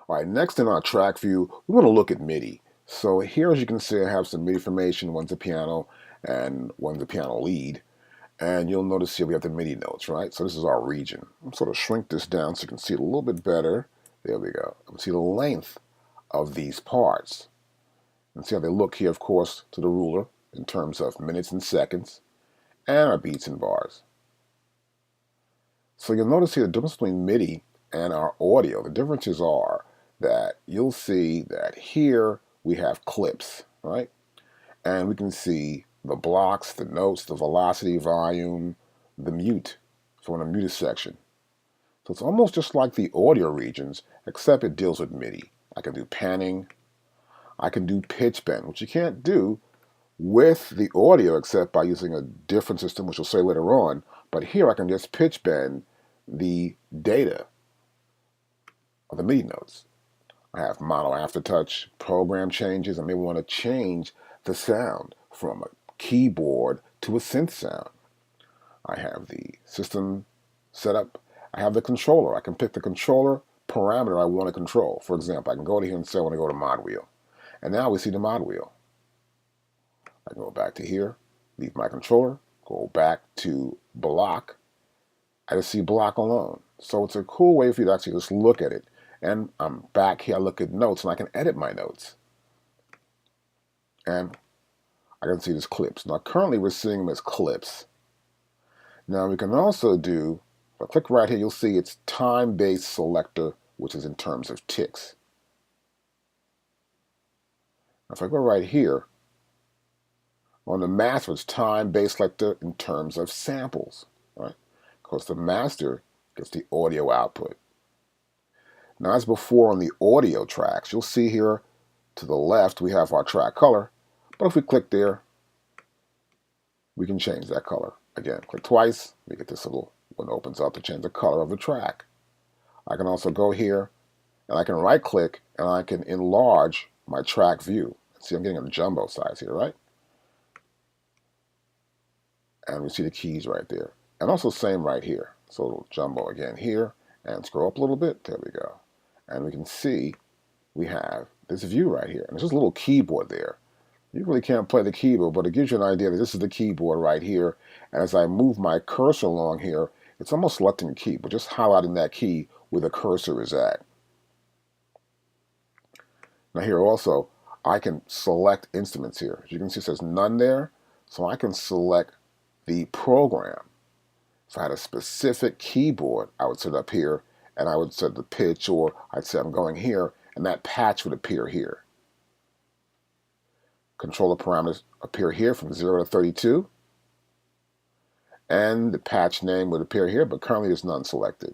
All right, next in our track view, we want to look at MIDI. So here, as you can see, I have some MIDI information. One's a piano and one's a piano lead. And you'll notice here we have the MIDI notes, right? So this is our region. I'm sort of shrink this down so you can see it a little bit better. There we go. You can see the length of these parts. And see how they look here, of course, to the ruler in terms of minutes and seconds, and our beats and bars. So you'll notice here the difference between MIDI and our audio. The differences are that you'll see that here we have clips, right? And we can see the blocks, the notes, the velocity, volume, the mute. So in a muted section. So it's almost just like the audio regions, except it deals with MIDI. I can do panning. I can do pitch bend, which you can't do with the audio except by using a different system, which we'll say later on. But here I can just pitch bend the data of the MIDI notes. I have mono aftertouch, program changes. I may want to change the sound from a keyboard to a synth sound. I have the system setup. I have the controller. I can pick the controller parameter I want to control. For example, I can go to here and say I want to go to mod wheel. And now we see the mod wheel. I can go back to here, leave my controller, go back to block. I just see block alone. So it's a cool way for you to actually just look at it. And I'm back here, I look at notes, and I can edit my notes. And I can see these clips. Now currently we're seeing them as clips. Now we can also do, if I click right here, you'll see it's time-based selector, which is in terms of ticks. Now if I go right here, on the master, it's time-based selector in terms of samples, right? Because the master gets the audio output. Now, as before on the audio tracks, you'll see here to the left we have our track color, but if we click there, we can change that color. Again, click twice, we get this little one opens up to change the color of the track. I can also go here and I can right click and I can enlarge my track view. See, I'm getting a jumbo size here, right? And we see the keys right there. And also same right here. So jumbo again here and scroll up a little bit. There we go. And we can see we have this view right here. And there's just a little keyboard there. You really can't play the keyboard, but it gives you an idea that this is the keyboard right here. And as I move my cursor along here, it's almost selecting the key, but just highlighting that key where the cursor is at. Now here also, I can select instruments here. As you can see, it says none there. So I can select the program. If I had a specific keyboard, I would set up here, and I would set the pitch, or I'd say I'm going here, and that patch would appear here. Controller parameters appear here from 0 to 32, and the patch name would appear here, but currently there's none selected.